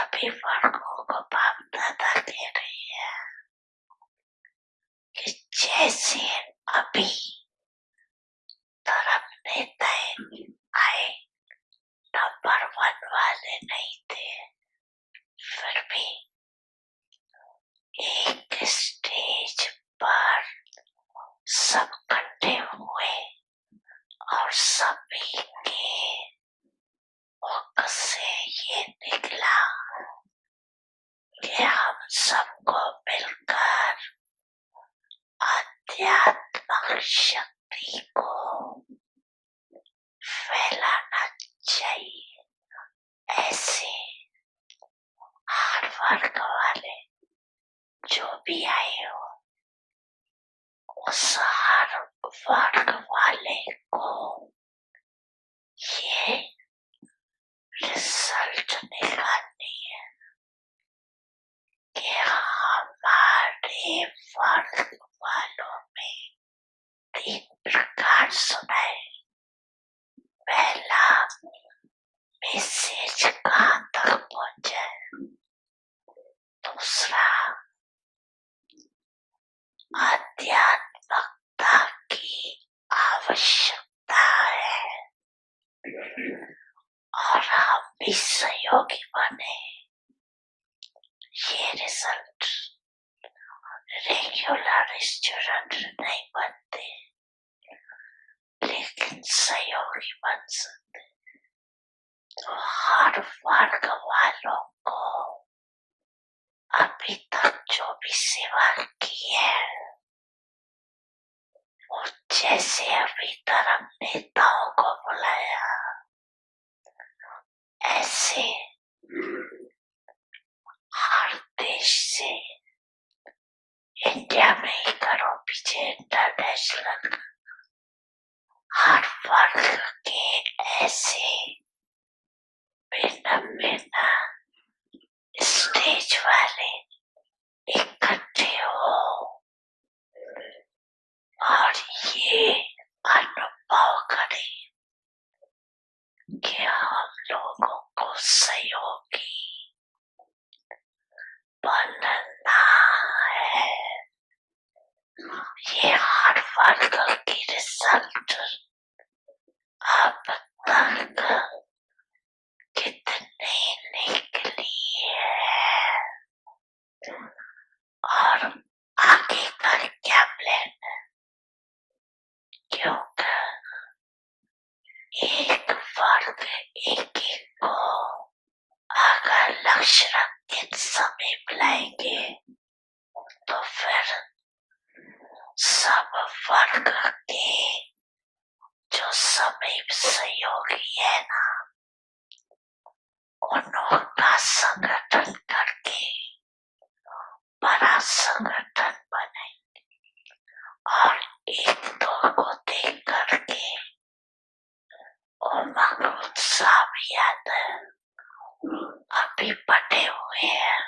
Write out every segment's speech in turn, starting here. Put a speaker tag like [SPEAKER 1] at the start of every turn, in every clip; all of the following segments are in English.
[SPEAKER 1] सभी वर्गों को बाप दादा दे रही है कि जैसे अभी धर्म नेता आए, नंबर 1 वाले नहीं थे, फिर भी एक स्टेज पर सब इकट्ठे हुए और सभी के मुख से ये निकला कि हम सबको मिलकर आध्यात्मिक शक्ति को फैलाना चाहिए। ऐसे हर वर्ग वाले जो भी आए हो, उस हर वर्ग वाले को ये रिजल्ट निकालनी है कि हमारे वर्ग वालों में 3 प्रकार सुनाए। पहला, मैसेज कहाँ तक पहुंचे। दूसरा, आध्यात्मिकता की आवश्यकता है और हम भी सहयोगी बने। ये रिजल्ट रेगुलर स्टूडेंट नहीं बनते, लेकिन सहयोगी बन सकते। तो हर वर्ग वालों को अभी तक जो भी सेवा की है, और जैसे अभी धर्म नेताओं को बुलाया, ऐसे हर देश से, इंडिया में ही करो, पीछे इंटरनेशनल, हर वर्ग के ऐसे भिन्न भिन्न स्टेज वाले इकट्ठे हो और ये अनुभव करें कि हम लोगों को सहयोगी बनना है। ये हर वर्ग की रिजल्ट अब तक कितनी निकली है और आगे का क्या प्लान है, क्योंकि एक वर्ग एक को अगर लक्ष्य रख के समीप लाएंगे तो फिर सब वर्ग के जो समीप सहयोगी है ना, उनका संगठन करके बड़ा संगठन बनेंगे और एक दो को देख करके उमंग उत्साह भी आता है। अभी बटे हुए हैं,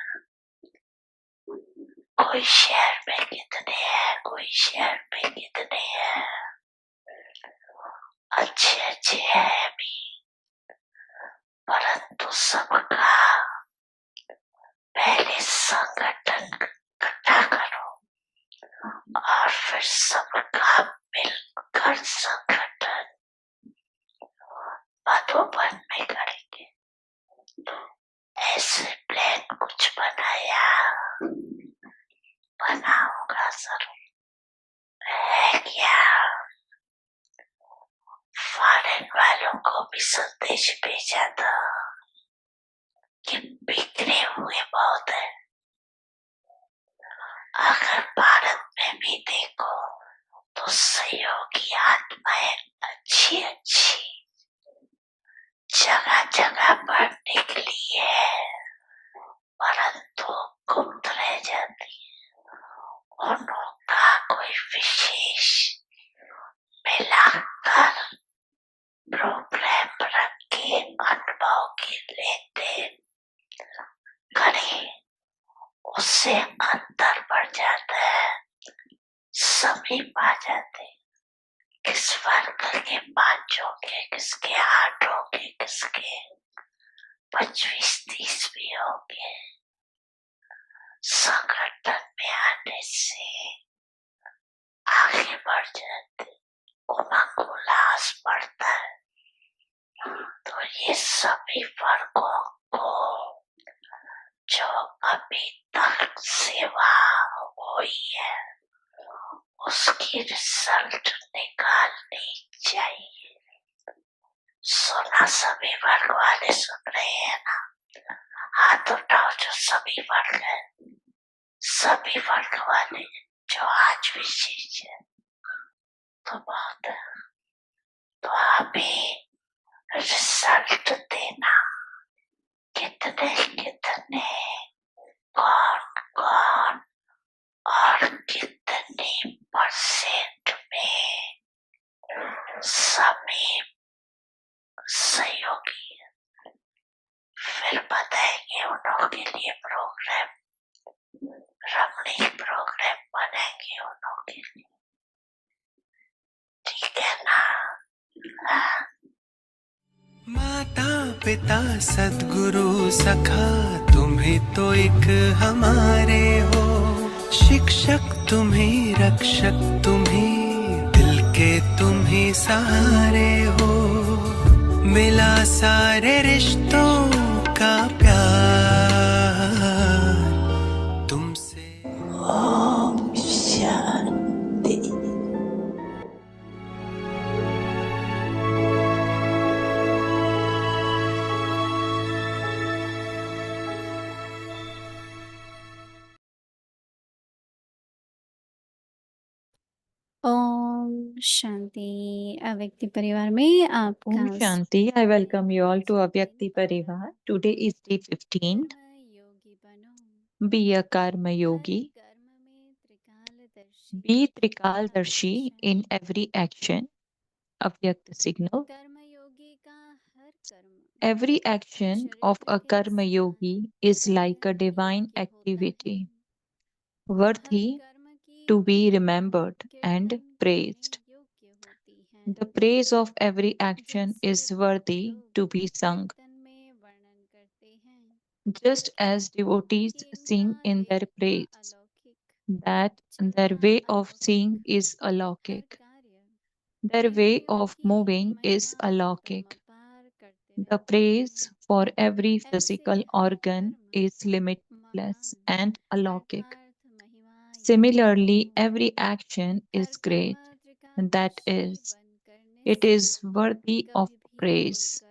[SPEAKER 1] कोई शहर में कितने हैं, कोई शहर में कितने हैं, अच्छे अच्छे हैं भी, परंतु सबका पहले संगठन इकट्ठा करो और फिर सबका मिलकर संगठन मधुबन में करेंगे। ऐसे प्लान कुछ बनाऊंगा जरूर, है क्या। फॉरेन वालों को भी संदेश भेजा था कि बिखरे हुए बहुत है। अगर भारत में भी देखो तो सहयोगी आत्माएं अच्छी अच्छी जगह जगह पर निकली है, परंतु गुप्त रह जाती है। उनका कोई विशेष मिलाकर प्रोग्राम रख के अनुभव के लेते करें, उससे अंतर बढ़ जाता है, समीप आ जाते। किस वर्ग के 5 होंगे, किसके 8 होंगे, किसके 25-30 भी होंगे। संगठन में आने से आगे बढ़ जाते, उमंग उल्लास बढ़ता है। तो ये सभी वर्गों को जो अभी तक सेवा हुई है उसकी रिजल्ट निकालनी चाहिए। सुना? सभी वर्ग वाले सुन रहे हैं ना? हाथ उठाओ जो सभी वर्ग है, सभी वर्ग वाले जो आज विशेष है। तो बहुत है, तो अभी रिजल्ट देना, कितने कितने, कौन कौन और कितने परसेंट में सभी सहयोगी फिर बताएंगे। उन के लिए प्रोग्राम, रमणीक प्रोग्राम बनेंगे उन के लिए, ठीक है ना? हाँ।
[SPEAKER 2] माता पिता सद्गुरु सखा तुम्हें तो एक हमारे हो, शिक्षक तुम्हें, रक्षक तुम्हें, दिल के तुम्हें सहारे हो। मिला सारे रिश्तों का प्यार तुमसे।
[SPEAKER 1] ओम शांति।
[SPEAKER 3] ओम शांति। अव्यक्ति परिवार में आपका
[SPEAKER 4] Om Shanti. I welcome you all to Avyakti Parivar. Today is day 15.
[SPEAKER 3] योगी बनो,
[SPEAKER 4] Be a Karma Yogi.
[SPEAKER 3] कर्म में त्रिकालदर्शी,
[SPEAKER 4] Be Trikaldarshi in every action. Avyakta signal.
[SPEAKER 3] कर्म योगी का हर कर्म
[SPEAKER 4] Every action of a Karma Yogi is like a divine activity, worthy to be remembered and praised. The praise of every action is worthy to be sung. Just as devotees sing in their praise, that their way of seeing is alaukic, their way of moving is alaukic. The praise for every physical organ is limitless and alaukic. Similarly, every action is great, that is, it is worthy of praise.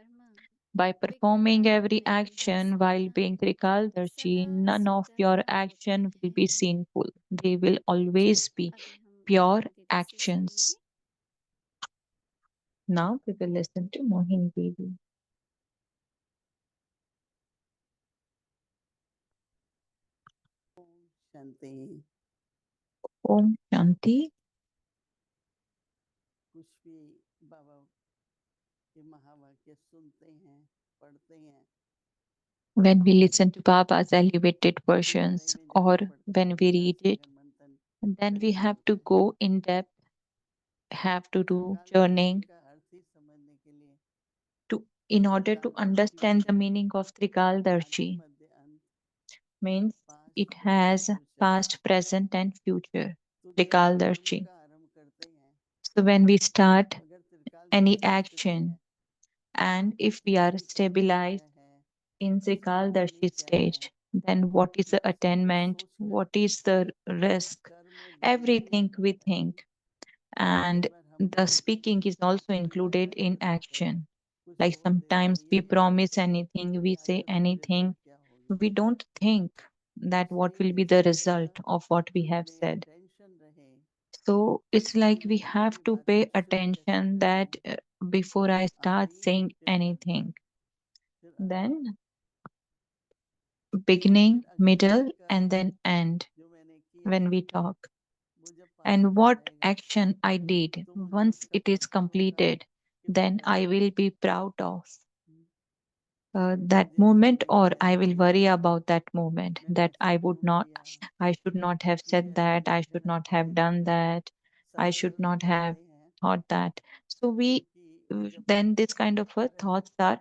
[SPEAKER 4] By performing every action while being Trikaldarshi, none of your action will be sinful. They will always be pure actions. Now we will listen to Mohini Devi.
[SPEAKER 5] Shanti.
[SPEAKER 4] Om Shanti.
[SPEAKER 5] कुछ भी बाबा के महावाक्य सुनते हैं, पढ़ते हैं,
[SPEAKER 4] When we listen to Baba's elevated versions or when we read it, then we have to go in depth, have to do journeying
[SPEAKER 5] का अर्थ ही समझने के लिए
[SPEAKER 4] to in order to understand the meaning of Trikaldarshi.
[SPEAKER 5] मध्य अंत
[SPEAKER 4] Means it has past, present and future. Trikaldarshi.
[SPEAKER 5] का आरंभ करते हैं।
[SPEAKER 4] So when we start
[SPEAKER 5] अगर त्रिकाल
[SPEAKER 4] any action and if we are stabilized
[SPEAKER 5] है
[SPEAKER 4] in Trikaldarshi stage, then what is the attainment? What is the risk? Everything we think. And the speaking is also included in action. Like sometimes we promise anything, we say anything, we don't think that what will be the result of what we have said. So it's like we have to pay attention that before I start saying anything, then beginning, middle, and then end when we talk. And what action I did once it is completed, then I will be proud of that moment, or I will worry about that moment that I should not have said that, I should not have done that, I should not have thought that. So then this kind of thoughts are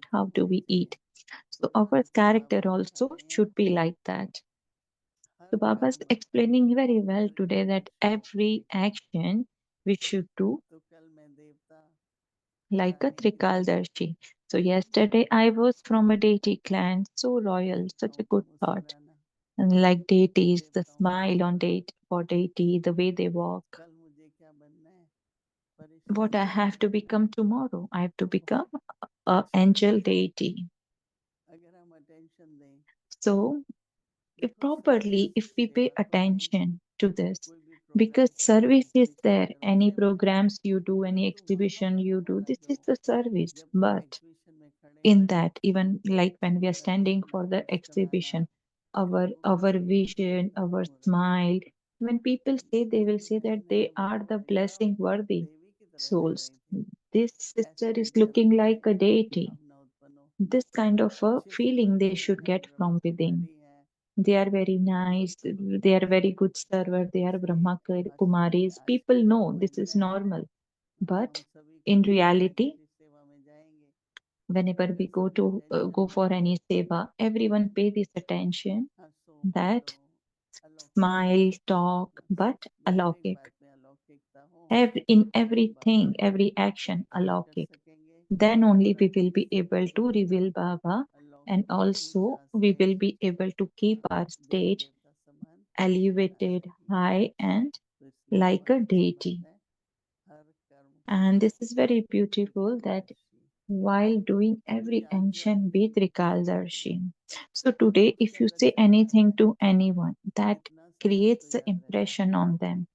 [SPEAKER 4] that how do we eat. So our character also should be like that. So Baba is explaining very well today that every action we should do
[SPEAKER 5] तो कल मैं देवता
[SPEAKER 4] like a Trikaldarshi. So yesterday I was from a deity clan, so royal, such a good thought. And like deities, the smile on date for deity, the way they walk.
[SPEAKER 5] कल मुझे क्या बनना है
[SPEAKER 4] What I
[SPEAKER 5] परिश्रम
[SPEAKER 4] have to become tomorrow, I have to become a
[SPEAKER 5] अच्छा
[SPEAKER 4] angel deity.
[SPEAKER 5] अगर हम attention दें
[SPEAKER 4] So if
[SPEAKER 5] देखो
[SPEAKER 4] properly, if we pay
[SPEAKER 5] सेवा तो है ही,
[SPEAKER 4] attention to this,
[SPEAKER 5] कोई भी
[SPEAKER 4] because
[SPEAKER 5] प्रोग्राम करो
[SPEAKER 4] service is
[SPEAKER 5] किसी
[SPEAKER 4] there,
[SPEAKER 5] तरह
[SPEAKER 4] any
[SPEAKER 5] से हो
[SPEAKER 4] programs you do, any
[SPEAKER 5] परंतु वहाँ
[SPEAKER 4] exhibition
[SPEAKER 5] पर
[SPEAKER 4] you do,
[SPEAKER 5] हमारा
[SPEAKER 4] this
[SPEAKER 5] जो
[SPEAKER 4] is the service.
[SPEAKER 5] जब
[SPEAKER 4] But
[SPEAKER 5] एग्जीबिशन में खड़े
[SPEAKER 4] in
[SPEAKER 5] हैं
[SPEAKER 4] that, even like when we are
[SPEAKER 5] Chanchal
[SPEAKER 4] standing
[SPEAKER 5] अपना
[SPEAKER 4] for the
[SPEAKER 5] मुस्कुराना
[SPEAKER 4] exhibition, our
[SPEAKER 5] करो
[SPEAKER 4] our
[SPEAKER 5] किसी
[SPEAKER 4] vision, our
[SPEAKER 5] मुहूर्त
[SPEAKER 4] smile, when people say, they will
[SPEAKER 5] जिसको
[SPEAKER 4] say that
[SPEAKER 5] देखने
[SPEAKER 4] they
[SPEAKER 5] में
[SPEAKER 4] are
[SPEAKER 5] मुझे
[SPEAKER 4] the
[SPEAKER 5] लगेगा
[SPEAKER 4] blessing
[SPEAKER 5] वो
[SPEAKER 4] worthy
[SPEAKER 5] देवी की तरह लग
[SPEAKER 4] souls.
[SPEAKER 5] रही थी
[SPEAKER 4] This sister
[SPEAKER 5] ऐसे
[SPEAKER 4] is
[SPEAKER 5] मेरे
[SPEAKER 4] looking
[SPEAKER 5] अंदर
[SPEAKER 4] like
[SPEAKER 5] से
[SPEAKER 4] a deity.
[SPEAKER 5] भावना उत्पन्न हो
[SPEAKER 4] This kind of a
[SPEAKER 5] अच्छे से
[SPEAKER 4] feeling they
[SPEAKER 5] बैठे
[SPEAKER 4] should
[SPEAKER 5] हैं
[SPEAKER 4] get from within.
[SPEAKER 5] ब्रह्मकुमारी हैं
[SPEAKER 4] They are very
[SPEAKER 5] सब
[SPEAKER 4] nice,
[SPEAKER 5] सब
[SPEAKER 4] they are very good server, they are
[SPEAKER 5] इसलिए
[SPEAKER 4] Brahma
[SPEAKER 5] आश्रम में
[SPEAKER 4] Kumaris.
[SPEAKER 5] आज
[SPEAKER 4] People know this is
[SPEAKER 5] परिचय
[SPEAKER 4] normal.
[SPEAKER 5] जो
[SPEAKER 4] But
[SPEAKER 5] हम सभी
[SPEAKER 4] in
[SPEAKER 5] करते हैं
[SPEAKER 4] reality,
[SPEAKER 5] किसी सेवा में जाएंगे
[SPEAKER 4] whenever we
[SPEAKER 5] अगर
[SPEAKER 4] go
[SPEAKER 5] सभी
[SPEAKER 4] to
[SPEAKER 5] अटेंशन
[SPEAKER 4] go for
[SPEAKER 5] देंगे
[SPEAKER 4] any seva, everyone pay this attention
[SPEAKER 5] हंसो
[SPEAKER 4] that
[SPEAKER 5] बोलो अलौकिक
[SPEAKER 4] smile, talk,
[SPEAKER 5] बस
[SPEAKER 4] but
[SPEAKER 5] हर एक
[SPEAKER 4] alaukik.
[SPEAKER 5] बात में अलौकिकता हो
[SPEAKER 4] In
[SPEAKER 5] तो बाबा
[SPEAKER 4] everything, every action,
[SPEAKER 5] प्रकाश कर
[SPEAKER 4] alaukik.
[SPEAKER 5] सकेंगे
[SPEAKER 4] Then only
[SPEAKER 5] और
[SPEAKER 4] we will
[SPEAKER 5] अपने
[SPEAKER 4] be able
[SPEAKER 5] स्तर
[SPEAKER 4] to
[SPEAKER 5] को
[SPEAKER 4] reveal Baba, and
[SPEAKER 5] अलौकिक
[SPEAKER 4] also
[SPEAKER 5] ऊंचा
[SPEAKER 4] we
[SPEAKER 5] से
[SPEAKER 4] will be able to keep our
[SPEAKER 5] Devi
[SPEAKER 4] stage
[SPEAKER 5] देवता समान बना
[SPEAKER 4] elevated
[SPEAKER 5] सकेंगे
[SPEAKER 4] high and
[SPEAKER 5] तो इसलिए
[SPEAKER 4] like a
[SPEAKER 5] बहुत अच्छी
[SPEAKER 4] deity.
[SPEAKER 5] बात है हर कर्म
[SPEAKER 4] And this is very
[SPEAKER 5] करते
[SPEAKER 4] beautiful that
[SPEAKER 5] त्रिकालदर्शी
[SPEAKER 4] while doing
[SPEAKER 5] क्योंकि
[SPEAKER 4] every
[SPEAKER 5] आज जो
[SPEAKER 4] action be
[SPEAKER 5] एक्टिविटीज होती
[SPEAKER 4] Trikaldarshi.
[SPEAKER 5] हैं
[SPEAKER 4] So today,
[SPEAKER 5] उससे
[SPEAKER 4] if you
[SPEAKER 5] अगर
[SPEAKER 4] say
[SPEAKER 5] चला
[SPEAKER 4] anything
[SPEAKER 5] जाए
[SPEAKER 4] to anyone, that
[SPEAKER 5] इतना सरल तो
[SPEAKER 4] creates the
[SPEAKER 5] याद रहता है
[SPEAKER 4] impression on them.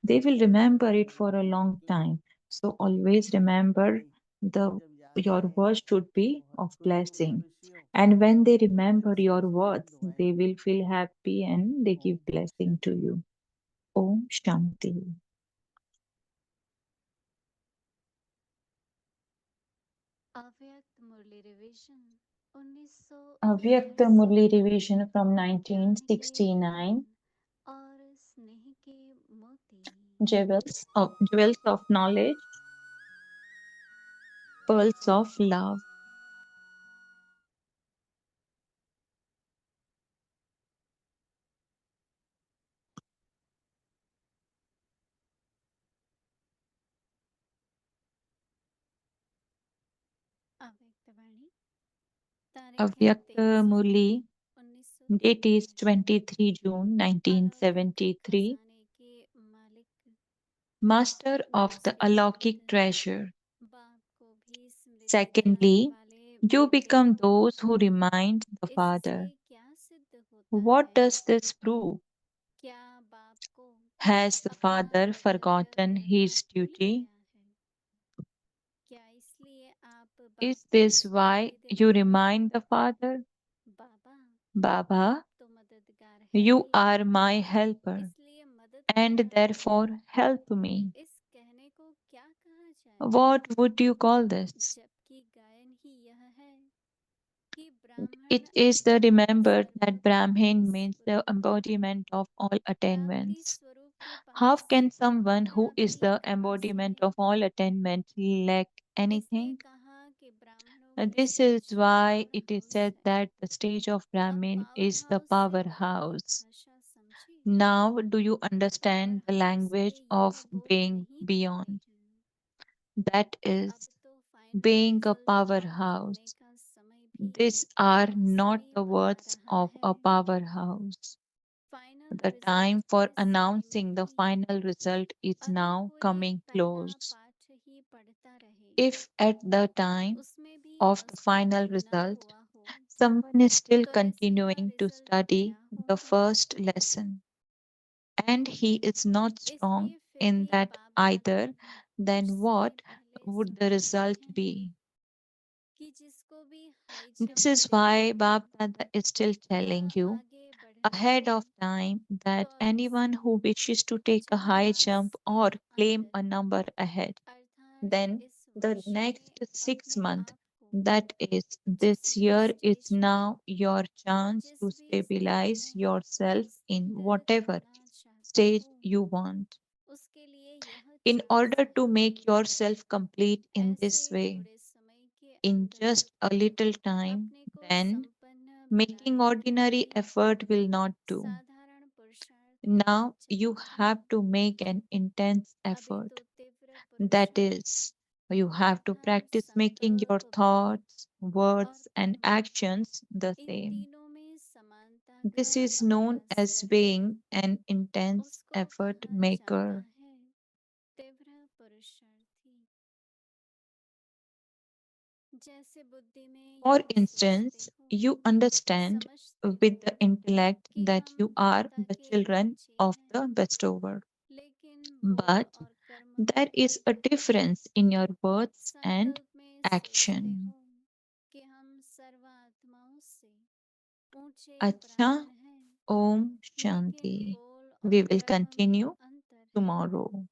[SPEAKER 4] They will remember it for a long time. So always remember
[SPEAKER 5] नहीं
[SPEAKER 4] the
[SPEAKER 5] जब याद
[SPEAKER 4] your
[SPEAKER 5] आए
[SPEAKER 4] words should
[SPEAKER 5] तो
[SPEAKER 4] be
[SPEAKER 5] बहुत
[SPEAKER 4] of
[SPEAKER 5] खुशी हो
[SPEAKER 4] blessing.
[SPEAKER 5] खुशी हो
[SPEAKER 4] And when they
[SPEAKER 5] और
[SPEAKER 4] remember
[SPEAKER 5] जोर
[SPEAKER 4] your
[SPEAKER 5] शोर से
[SPEAKER 4] words,
[SPEAKER 5] हम दुआएं
[SPEAKER 4] they will
[SPEAKER 5] करते
[SPEAKER 4] feel
[SPEAKER 5] हैं
[SPEAKER 4] happy and they give
[SPEAKER 5] Om
[SPEAKER 4] blessing to
[SPEAKER 5] Shanti
[SPEAKER 4] you. Om Shanti.
[SPEAKER 3] अव्यक्त मुरली revision
[SPEAKER 4] Avyakta
[SPEAKER 3] 1969
[SPEAKER 4] Murli revision from
[SPEAKER 3] ज्ञान के
[SPEAKER 4] 1969.
[SPEAKER 3] रत्न और स्नेह के मोती
[SPEAKER 4] Jewels of knowledge, pearls of love.
[SPEAKER 3] अव्यक्त वाणी तारीख है
[SPEAKER 4] Avyakta
[SPEAKER 3] 23
[SPEAKER 4] Murli,
[SPEAKER 3] June
[SPEAKER 4] date is
[SPEAKER 3] 1973
[SPEAKER 4] 23 June
[SPEAKER 3] अलौकिक
[SPEAKER 4] 1973.
[SPEAKER 3] खजाने के मालिक
[SPEAKER 4] Master of the
[SPEAKER 3] दूसरी
[SPEAKER 4] Alaukic
[SPEAKER 3] बात
[SPEAKER 4] treasure.
[SPEAKER 3] बाप को भी स्मृति दिलाने
[SPEAKER 4] Secondly,
[SPEAKER 3] वाले
[SPEAKER 4] you
[SPEAKER 3] बेटे
[SPEAKER 4] become
[SPEAKER 3] हो
[SPEAKER 4] those who remind the
[SPEAKER 3] इससे
[SPEAKER 4] Father.
[SPEAKER 3] क्या सिद्ध होता
[SPEAKER 4] What
[SPEAKER 3] है
[SPEAKER 4] does this prove?
[SPEAKER 3] क्या बाप को
[SPEAKER 4] Has the
[SPEAKER 3] अपना
[SPEAKER 4] Father
[SPEAKER 3] कर्तव्य
[SPEAKER 4] forgotten
[SPEAKER 3] करना
[SPEAKER 4] his
[SPEAKER 3] भूल
[SPEAKER 4] duty?
[SPEAKER 3] गया है क्या इसलिए आप बाप
[SPEAKER 4] Is
[SPEAKER 3] को
[SPEAKER 4] this why
[SPEAKER 3] स्मृति
[SPEAKER 4] you
[SPEAKER 3] दिलाते
[SPEAKER 4] remind
[SPEAKER 3] हैं
[SPEAKER 4] the Father?
[SPEAKER 3] बाबा
[SPEAKER 4] Baba,
[SPEAKER 3] आप तो मददगार है
[SPEAKER 4] you
[SPEAKER 3] he
[SPEAKER 4] are my helper,
[SPEAKER 3] इसलिए मदद
[SPEAKER 4] and
[SPEAKER 3] करना
[SPEAKER 4] therefore help me.
[SPEAKER 3] इस कहने को क्या कहा जाए
[SPEAKER 4] What would you call this?
[SPEAKER 3] जबकि गायन ही यह है कि ब्राह्मण
[SPEAKER 4] It is the
[SPEAKER 3] अपने
[SPEAKER 4] remembered that
[SPEAKER 3] सर्वोत्तम
[SPEAKER 4] Brahmin means the
[SPEAKER 3] स्वरूप
[SPEAKER 4] embodiment of all
[SPEAKER 3] प्राप्ति
[SPEAKER 4] attainments.
[SPEAKER 3] स्वरूप के
[SPEAKER 4] How
[SPEAKER 3] pass
[SPEAKER 4] can someone who is
[SPEAKER 3] प्राप्ति
[SPEAKER 4] the
[SPEAKER 3] कहाँ से
[SPEAKER 4] embodiment
[SPEAKER 3] है
[SPEAKER 4] of all attainment lack
[SPEAKER 3] इसलिए
[SPEAKER 4] anything?
[SPEAKER 3] कहा कि ब्राह्मणों
[SPEAKER 4] And
[SPEAKER 3] की
[SPEAKER 4] this is
[SPEAKER 3] stage
[SPEAKER 4] why
[SPEAKER 3] power
[SPEAKER 4] it is
[SPEAKER 3] house
[SPEAKER 4] said
[SPEAKER 3] है
[SPEAKER 4] that the stage of
[SPEAKER 3] अब
[SPEAKER 4] Brahmin
[SPEAKER 3] power
[SPEAKER 4] is the
[SPEAKER 3] house से
[SPEAKER 4] powerhouse.
[SPEAKER 3] परिभाषा समझी
[SPEAKER 4] Now, do you
[SPEAKER 3] power
[SPEAKER 4] understand the
[SPEAKER 3] house के
[SPEAKER 4] language
[SPEAKER 3] यह
[SPEAKER 4] of
[SPEAKER 3] बोल
[SPEAKER 4] being
[SPEAKER 3] नहीं पाते
[SPEAKER 4] beyond?
[SPEAKER 3] हैं
[SPEAKER 4] That is
[SPEAKER 3] अब तो final
[SPEAKER 4] being a
[SPEAKER 3] result out होने
[SPEAKER 4] powerhouse.
[SPEAKER 3] का समय भी
[SPEAKER 4] These are not the
[SPEAKER 3] समीप आ
[SPEAKER 4] words
[SPEAKER 3] रहा
[SPEAKER 4] of
[SPEAKER 3] है
[SPEAKER 4] a powerhouse.
[SPEAKER 3] Final
[SPEAKER 4] The
[SPEAKER 3] result
[SPEAKER 4] time
[SPEAKER 3] के
[SPEAKER 4] for
[SPEAKER 3] समय में
[SPEAKER 4] announcing the
[SPEAKER 3] भी
[SPEAKER 4] final result is
[SPEAKER 3] अगर
[SPEAKER 4] now
[SPEAKER 3] कोई
[SPEAKER 4] coming
[SPEAKER 3] पहला
[SPEAKER 4] close.
[SPEAKER 3] पाठ ही पढ़ता रहे
[SPEAKER 4] If at the time
[SPEAKER 3] उसमें भी
[SPEAKER 4] of the
[SPEAKER 3] मजबूत
[SPEAKER 4] final
[SPEAKER 3] न
[SPEAKER 4] result,
[SPEAKER 3] हुआ हो
[SPEAKER 4] someone is still
[SPEAKER 3] तो ऐसे का
[SPEAKER 4] continuing to
[SPEAKER 3] रिजल्ट
[SPEAKER 4] study
[SPEAKER 3] क्या
[SPEAKER 4] the
[SPEAKER 3] होगा
[SPEAKER 4] first lesson, and he is not strong
[SPEAKER 3] इसलिए फिर
[SPEAKER 4] in
[SPEAKER 3] भी
[SPEAKER 4] that
[SPEAKER 3] बाबा
[SPEAKER 4] either, then
[SPEAKER 3] उससे
[SPEAKER 4] what
[SPEAKER 3] पहले
[SPEAKER 4] would the
[SPEAKER 3] सुनाते
[SPEAKER 4] result
[SPEAKER 3] हैं
[SPEAKER 4] be?
[SPEAKER 3] कि जिसको भी हाई
[SPEAKER 4] This
[SPEAKER 3] जंप
[SPEAKER 4] is
[SPEAKER 3] देना
[SPEAKER 4] why
[SPEAKER 3] हो
[SPEAKER 4] Bab Dada is still
[SPEAKER 3] या
[SPEAKER 4] telling you
[SPEAKER 3] आगे बढ़ना
[SPEAKER 4] ahead
[SPEAKER 3] हो
[SPEAKER 4] of time
[SPEAKER 3] तो
[SPEAKER 4] that
[SPEAKER 3] अभी से
[SPEAKER 4] anyone who wishes to take a
[SPEAKER 3] 4
[SPEAKER 4] high
[SPEAKER 3] mass
[SPEAKER 4] jump
[SPEAKER 3] के
[SPEAKER 4] or claim
[SPEAKER 3] अंदर
[SPEAKER 4] a number ahead,
[SPEAKER 3] अर्थात
[SPEAKER 4] then
[SPEAKER 3] इस
[SPEAKER 4] the
[SPEAKER 3] वर्ष में
[SPEAKER 4] next six
[SPEAKER 3] अपने
[SPEAKER 4] months,
[SPEAKER 3] आप को
[SPEAKER 4] that is
[SPEAKER 3] जिस
[SPEAKER 4] this
[SPEAKER 3] भी
[SPEAKER 4] year, is
[SPEAKER 3] स्टेज पर
[SPEAKER 4] now your chance
[SPEAKER 3] जिस
[SPEAKER 4] to
[SPEAKER 3] भी स्टेज
[SPEAKER 4] stabilize
[SPEAKER 3] में
[SPEAKER 4] yourself in
[SPEAKER 3] स्थित
[SPEAKER 4] whatever
[SPEAKER 3] करना चाहता
[SPEAKER 4] stage
[SPEAKER 3] हूँ
[SPEAKER 4] you want.
[SPEAKER 3] उसके लिए यह
[SPEAKER 4] In
[SPEAKER 3] चांस
[SPEAKER 4] order to
[SPEAKER 3] है
[SPEAKER 4] make yourself complete in
[SPEAKER 3] ऐसे
[SPEAKER 4] this way,
[SPEAKER 3] थोड़े समय के
[SPEAKER 4] in just a little time, then making ordinary effort will not do. Now you have to make an intense effort. That is, you have to practice making your thoughts, words, and actions the same. This is known as being an intense effort maker. For instance, you understand with the intellect that you are the children of the bestower. But there is a difference in your words and action. Acha, Om Shanti. We will continue tomorrow.